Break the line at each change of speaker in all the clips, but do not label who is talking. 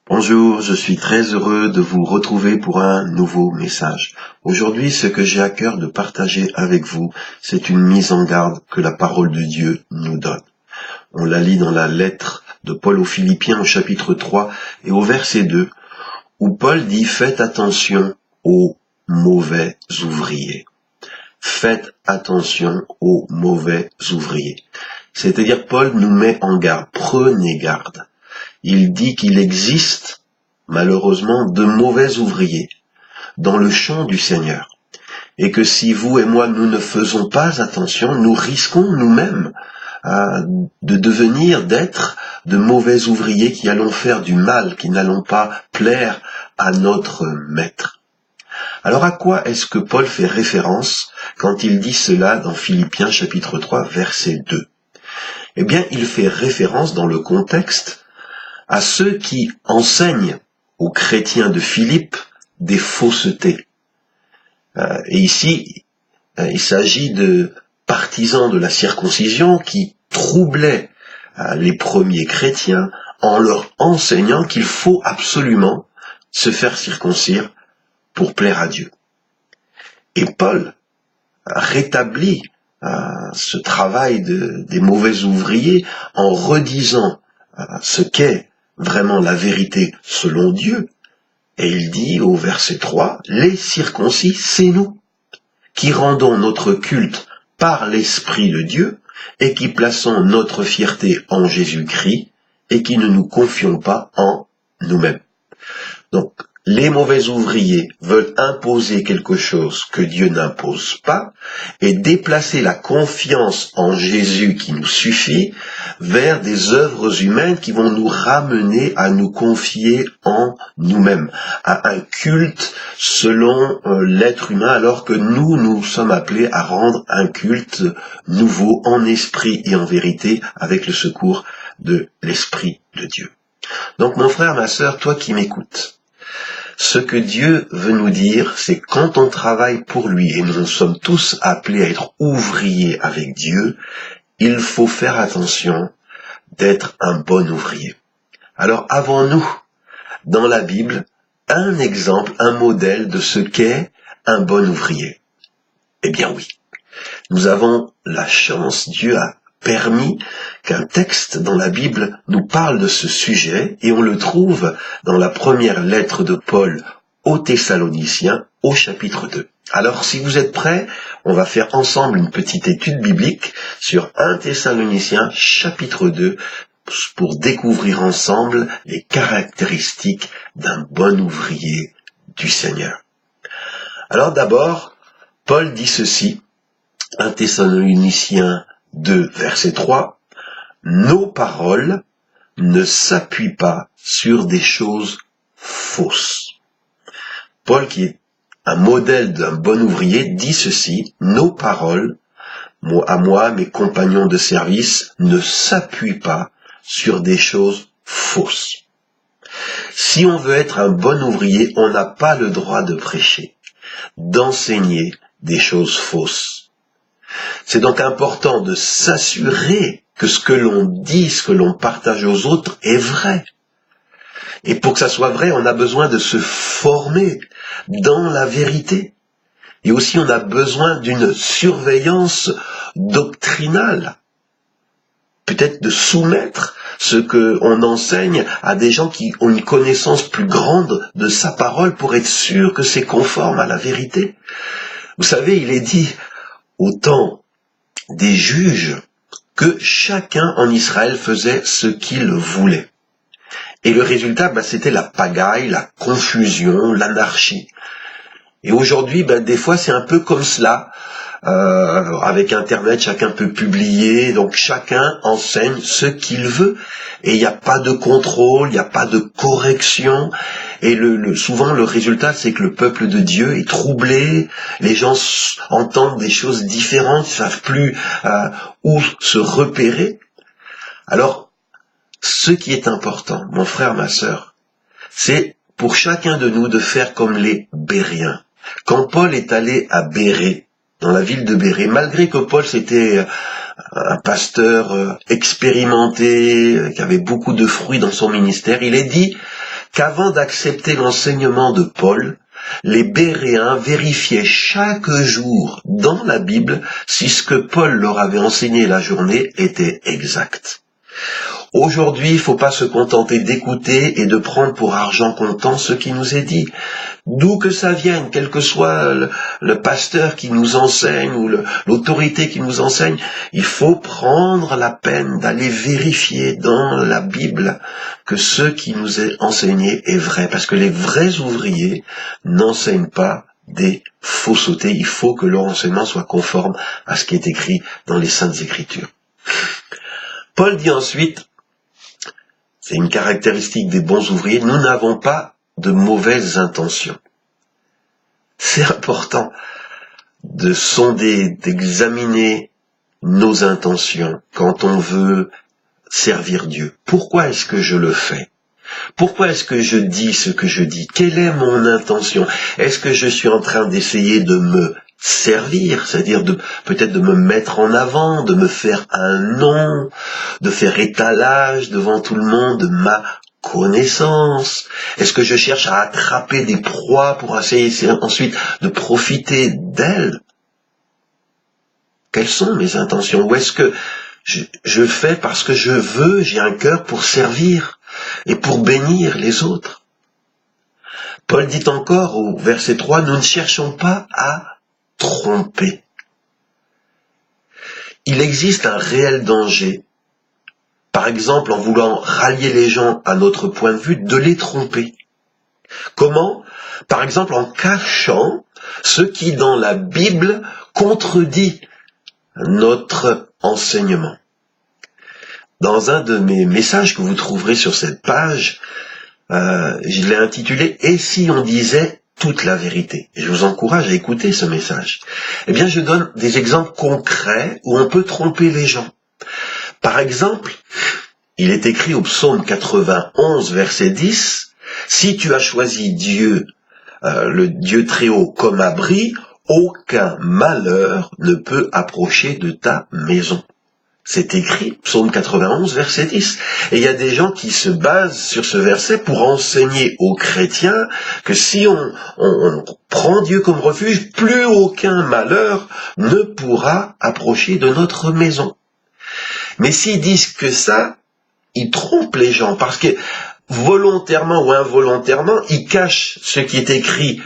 Bonjour, je suis très heureux de vous retrouver pour un nouveau message. Aujourd'hui, ce que j'ai à cœur de partager avec vous, c'est une mise en garde que la parole de Dieu nous donne. On la lit dans la lettre de Paul aux Philippiens au chapitre 3 et au verset 2, où Paul dit « Faites attention aux mauvais ouvriers ». Faites attention aux mauvais ouvriers. C'est-à-dire Paul nous met en garde, prenez garde. Il dit qu'il existe, malheureusement, de mauvais ouvriers dans le champ du Seigneur. Et que si vous et moi, nous ne faisons pas attention, nous risquons nous-mêmes de devenir, d'être de mauvais ouvriers qui allons faire du mal, qui n'allons pas plaire à notre maître. Alors à quoi est-ce que Paul fait référence quand il dit cela dans Philippiens chapitre 3, verset 2 ? Eh bien, il fait référence dans le contexte à ceux qui enseignent aux chrétiens de Philippe des faussetés. Et ici, il s'agit de partisans de la circoncision qui troublaient les premiers chrétiens en leur enseignant qu'il faut absolument se faire circoncire pour plaire à Dieu. Et Paul rétablit ce travail des mauvais ouvriers en redisant ce qu'est vraiment la vérité selon Dieu. Et il dit au verset 3, « Les circoncis, c'est nous, qui rendons notre culte par l'Esprit de Dieu et qui plaçons notre fierté en Jésus-Christ et qui ne nous confions pas en nous-mêmes. » Donc, les mauvais ouvriers veulent imposer quelque chose que Dieu n'impose pas et déplacer la confiance en Jésus qui nous suffit vers des œuvres humaines qui vont nous ramener à nous confier en nous-mêmes, à un culte selon l'être humain, alors que nous sommes appelés à rendre un culte nouveau en esprit et en vérité avec le secours de l'Esprit de Dieu. Donc mon frère, ma sœur, toi qui m'écoutes, ce que Dieu veut nous dire, c'est quand on travaille pour lui, et nous sommes tous appelés à être ouvriers avec Dieu, il faut faire attention d'être un bon ouvrier. Alors avons-nous dans la Bible un exemple, un modèle de ce qu'est un bon ouvrier? Eh bien oui, nous avons la chance, Dieu a permis qu'un texte dans la Bible nous parle de ce sujet et on le trouve dans la première lettre de Paul aux Thessaloniciens au chapitre 2. Alors si vous êtes prêts, on va faire ensemble une petite étude biblique sur 1 Thessaloniciens chapitre 2 pour découvrir ensemble les caractéristiques d'un bon ouvrier du Seigneur. Alors d'abord, Paul dit ceci, 1 Thessaloniciens 2, verset 3, « Nos paroles ne s'appuient pas sur des choses fausses. » Paul, qui est un modèle d'un bon ouvrier, dit ceci, « Nos paroles, à moi, mes compagnons de service, ne s'appuient pas sur des choses fausses. » Si on veut être un bon ouvrier, on n'a pas le droit de prêcher, d'enseigner des choses fausses. C'est donc important de s'assurer que ce que l'on dit, ce que l'on partage aux autres est vrai. Et pour que ça soit vrai, on a besoin de se former dans la vérité. Et aussi, on a besoin d'une surveillance doctrinale. Peut-être de soumettre ce qu'on enseigne à des gens qui ont une connaissance plus grande de sa parole pour être sûr que c'est conforme à la vérité. Vous savez, il est dit au temps des juges que chacun en Israël faisait ce qu'il voulait. Et le résultat, c'était la pagaille, la confusion, l'anarchie. Et aujourd'hui, des fois, c'est un peu comme cela. Avec Internet, chacun peut publier, donc chacun enseigne ce qu'il veut. Et il n'y a pas de contrôle, il n'y a pas de correction. Et souvent, le résultat, c'est que le peuple de Dieu est troublé. Les gens entendent des choses différentes, ils ne savent plus où se repérer. Alors, ce qui est important, mon frère, ma sœur, c'est pour chacun de nous de faire comme les Béréens. Quand Paul est allé à Bérée, dans la ville de Bérée, malgré que Paul c'était un pasteur expérimenté, qui avait beaucoup de fruits dans son ministère, il est dit qu'avant d'accepter l'enseignement de Paul, les Béréens vérifiaient chaque jour dans la Bible si ce que Paul leur avait enseigné la journée était exact. Aujourd'hui, il ne faut pas se contenter d'écouter et de prendre pour argent comptant ce qui nous est dit. D'où que ça vienne, quel que soit le pasteur qui nous enseigne ou l'autorité qui nous enseigne, il faut prendre la peine d'aller vérifier dans la Bible que ce qui nous est enseigné est vrai. Parce que les vrais ouvriers n'enseignent pas des faussetés. Il faut que leur enseignement soit conforme à ce qui est écrit dans les Saintes Écritures. Paul dit ensuite, c'est une caractéristique des bons ouvriers, nous n'avons pas de mauvaises intentions. C'est important de sonder, d'examiner nos intentions quand on veut servir Dieu. Pourquoi est-ce que je le fais? Pourquoi est-ce que je dis ce que je dis? Quelle est mon intention? Est-ce que je suis en train d'essayer de me servir, c'est-à-dire peut-être de me mettre en avant, de me faire un nom, de faire étalage devant tout le monde de ma connaissance? Est-ce que je cherche à attraper des proies pour essayer ensuite de profiter d'elles? Quelles sont mes intentions? Ou est-ce que je fais parce que j'ai un cœur pour servir et pour bénir les autres? Paul dit encore au verset 3, nous ne cherchons pas à tromper. Il existe un réel danger, par exemple en voulant rallier les gens à notre point de vue, de les tromper. Comment? Par exemple en cachant ce qui dans la Bible contredit notre enseignement. Dans un de mes messages que vous trouverez sur cette page, je l'ai intitulé « Et si on disait toute la vérité ?» Je vous encourage à écouter ce message. Eh bien, je donne des exemples concrets où on peut tromper les gens. Par exemple, il est écrit au psaume 91, verset 10, « Si tu as choisi Dieu, le Dieu très haut comme abri, aucun malheur ne peut approcher de ta maison. » C'est écrit, psaume 91, verset 10. Et il y a des gens qui se basent sur ce verset pour enseigner aux chrétiens que si on prend Dieu comme refuge, plus aucun malheur ne pourra approcher de notre maison. Mais s'ils disent que ça, ils trompent les gens, parce que volontairement ou involontairement, ils cachent ce qui est écrit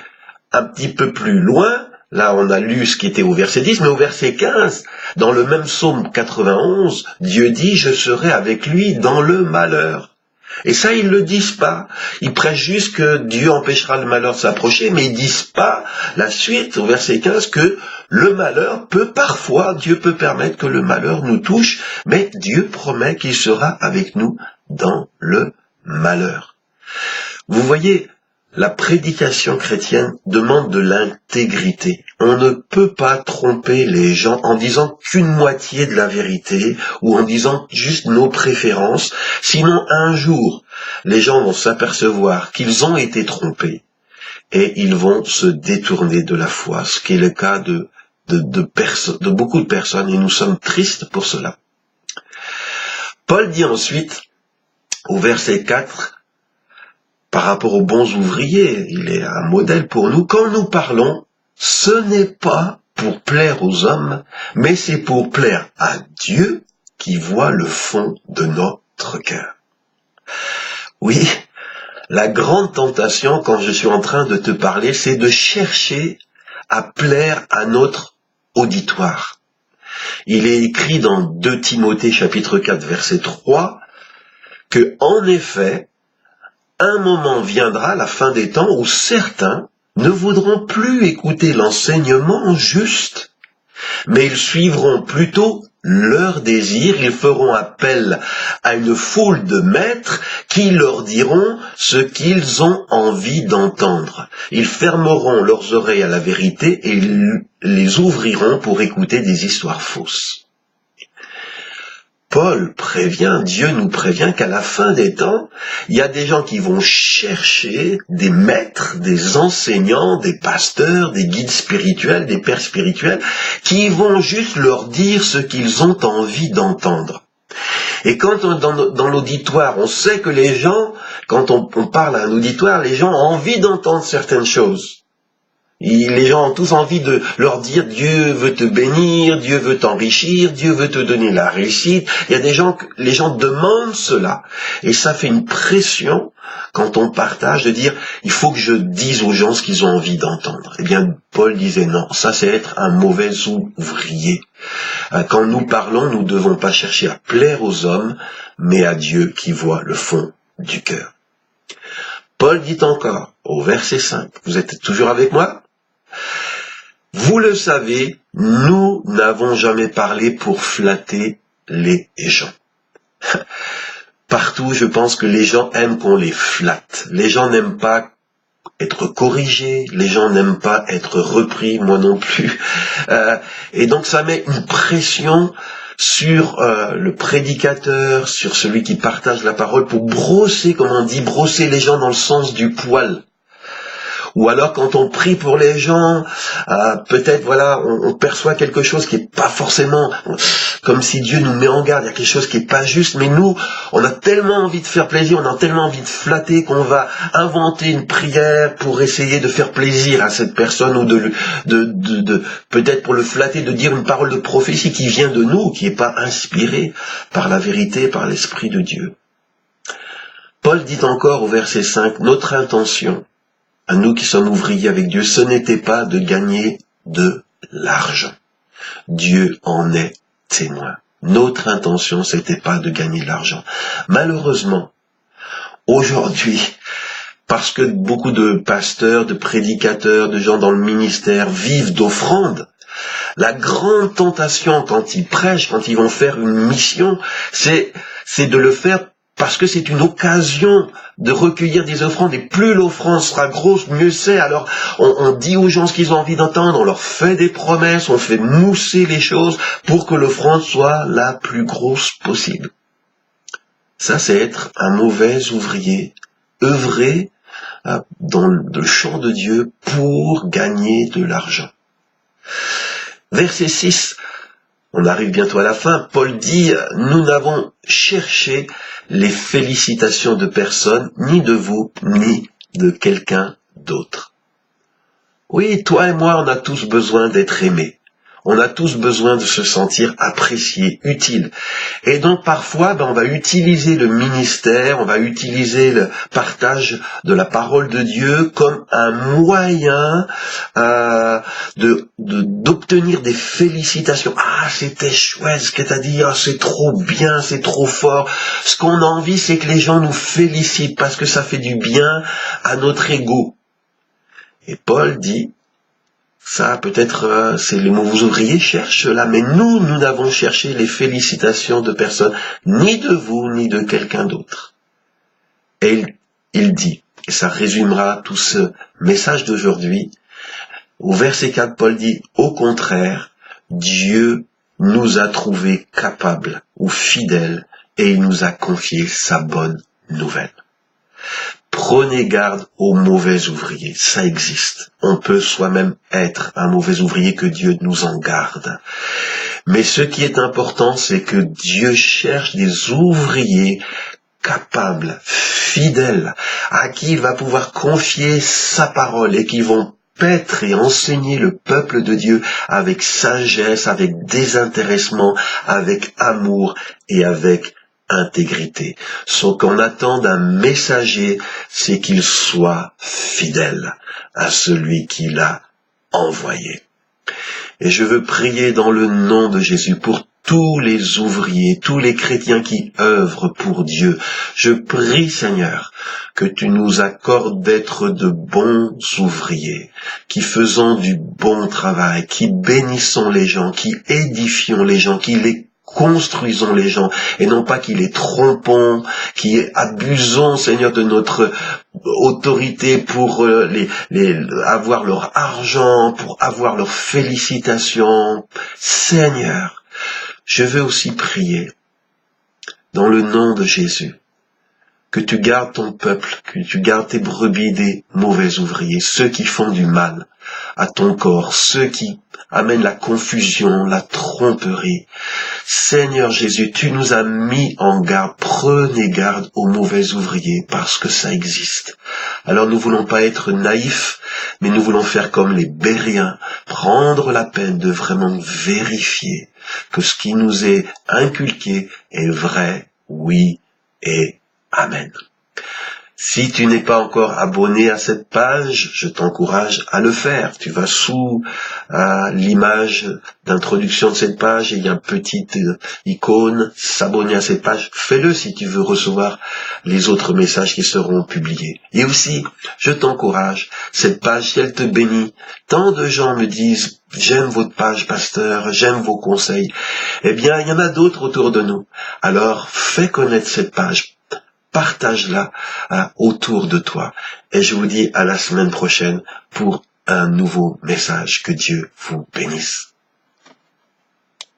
un petit peu plus loin. Là, on a lu ce qui était au verset 10, mais au verset 15, dans le même psaume 91, Dieu dit « Je serai avec lui dans le malheur ». Et ça, ils le disent pas. Ils prêchent juste que Dieu empêchera le malheur de s'approcher, mais ils disent pas la suite, au verset 15, que le malheur peut parfois, Dieu peut permettre que le malheur nous touche, mais Dieu promet qu'il sera avec nous dans le malheur. Vous voyez, la prédication chrétienne demande de l'intégrité. On ne peut pas tromper les gens en disant qu'une moitié de la vérité ou en disant juste nos préférences. Sinon, un jour, les gens vont s'apercevoir qu'ils ont été trompés et ils vont se détourner de la foi, ce qui est le cas de beaucoup de personnes et nous sommes tristes pour cela. Paul dit ensuite, au verset 4, par rapport aux bons ouvriers, il est un modèle pour nous. Quand nous parlons, ce n'est pas pour plaire aux hommes, mais c'est pour plaire à Dieu qui voit le fond de notre cœur. Oui, la grande tentation quand je suis en train de te parler, c'est de chercher à plaire à notre auditoire. Il est écrit dans 2 Timothée chapitre 4 verset 3 que, en effet, un moment viendra, la fin des temps, où certains ne voudront plus écouter l'enseignement juste, mais ils suivront plutôt leurs désirs, ils feront appel à une foule de maîtres qui leur diront ce qu'ils ont envie d'entendre. Ils fermeront leurs oreilles à la vérité et les ouvriront pour écouter des histoires fausses. Paul prévient, Dieu nous prévient qu'à la fin des temps, il y a des gens qui vont chercher des maîtres, des enseignants, des pasteurs, des guides spirituels, des pères spirituels, qui vont juste leur dire ce qu'ils ont envie d'entendre. Et quand dans l'auditoire, on sait que les gens, quand on parle à un auditoire, les gens ont envie d'entendre certaines choses. Les gens ont tous envie de leur dire Dieu veut te bénir, Dieu veut t'enrichir, Dieu veut te donner la réussite. Il y a des gens, les gens demandent cela. Et ça fait une pression quand on partage de dire il faut que je dise aux gens ce qu'ils ont envie d'entendre. Eh bien, Paul disait non, ça c'est être un mauvais ouvrier. Quand nous parlons, nous ne devons pas chercher à plaire aux hommes, mais à Dieu qui voit le fond du cœur. Paul dit encore, au verset 5, vous êtes toujours avec moi ? Vous le savez, nous n'avons jamais parlé pour flatter les gens. Partout, je pense que les gens aiment qu'on les flatte. Les gens n'aiment pas être corrigés, les gens n'aiment pas être repris, moi non plus. Et donc ça met une pression sur le prédicateur, sur celui qui partage la parole, pour brosser, comme on dit, brosser les gens dans le sens du poil. Ou alors quand on prie pour les gens, peut-être voilà, on perçoit quelque chose qui est pas forcément comme si Dieu nous met en garde, il y a quelque chose qui est pas juste, mais nous, on a tellement envie de faire plaisir, on a tellement envie de flatter qu'on va inventer une prière pour essayer de faire plaisir à cette personne ou de peut-être pour le flatter, de dire une parole de prophétie qui vient de nous, qui n'est pas inspirée par la vérité, par l'Esprit de Dieu. Paul dit encore au verset 5, notre intention, à nous qui sommes ouvriers avec Dieu, ce n'était pas de gagner de l'argent. Dieu en est témoin. Notre intention, c'était pas de gagner de l'argent. Malheureusement, aujourd'hui, parce que beaucoup de pasteurs, de prédicateurs, de gens dans le ministère vivent d'offrandes, la grande tentation quand ils prêchent, quand ils vont faire une mission, c'est de le faire parce que c'est une occasion de recueillir des offrandes, et plus l'offrande sera grosse, mieux c'est. Alors on dit aux gens ce qu'ils ont envie d'entendre, on leur fait des promesses, on fait mousser les choses pour que l'offrande soit la plus grosse possible. Ça, c'est être un mauvais ouvrier, œuvrer dans le champ de Dieu pour gagner de l'argent. Verset 6, on arrive bientôt à la fin, Paul dit « Nous n'avons cherché les félicitations de personne, ni de vous, ni de quelqu'un d'autre. » Oui, toi et moi, on a tous besoin d'être aimés. On a tous besoin de se sentir appréciés, utiles. Et donc parfois, on va utiliser le ministère, on va utiliser le partage de la parole de Dieu comme un moyen d'obtenir des félicitations. Ah, c'était chouette ce que tu as dit, ah, c'est trop bien, c'est trop fort. Ce qu'on a envie, c'est que les gens nous félicitent parce que ça fait du bien à notre ego. Et Paul dit, ça, peut-être, c'est les mauvais ouvriers cherchent cela, mais nous n'avons cherché les félicitations de personne, ni de vous, ni de quelqu'un d'autre. Et il dit, et ça résumera tout ce message d'aujourd'hui, au verset 4, Paul dit, au contraire, Dieu nous a trouvés capables ou fidèles, et il nous a confié sa bonne nouvelle. Prenez garde aux mauvais ouvriers, ça existe. On peut soi-même être un mauvais ouvrier, que Dieu nous en garde. Mais ce qui est important, c'est que Dieu cherche des ouvriers capables, fidèles, à qui il va pouvoir confier sa parole et qui vont paître et enseigner le peuple de Dieu avec sagesse, avec désintéressement, avec amour et avec intégrité. Ce qu'on attend d'un messager, c'est qu'il soit fidèle à celui qui l'a envoyé. Et je veux prier dans le nom de Jésus pour tous les ouvriers, tous les chrétiens qui œuvrent pour Dieu. Je prie, Seigneur, que tu nous accordes d'être de bons ouvriers, qui faisons du bon travail, qui bénissons les gens, qui édifions les gens, qui les construisons les gens, et non pas qui les trompons, qui abusons, Seigneur, de notre autorité pour avoir leur argent, pour avoir leurs félicitations. Seigneur, je veux aussi prier, dans le nom de Jésus, que tu gardes ton peuple, que tu gardes tes brebis des mauvais ouvriers, ceux qui font du mal à ton corps, ceux qui amènent la confusion, la tromperie. Seigneur Jésus, tu nous as mis en garde. Prenez garde aux mauvais ouvriers parce que ça existe. Alors nous voulons pas être naïfs, mais nous voulons faire comme les Bériens, prendre la peine de vraiment vérifier que ce qui nous est inculqué est vrai, oui et amen. Si tu n'es pas encore abonné à cette page, je t'encourage à le faire. Tu vas sous l'image d'introduction de cette page et il y a une petite icône, s'abonner à cette page. Fais-le si tu veux recevoir les autres messages qui seront publiés. Et aussi, je t'encourage, cette page, si elle te bénit, tant de gens me disent « J'aime votre page, pasteur, j'aime vos conseils ». Eh bien, il y en a d'autres autour de nous. Alors, fais connaître cette page. Partage-la autour de toi. Et je vous dis à la semaine prochaine pour un nouveau message. Que Dieu vous bénisse.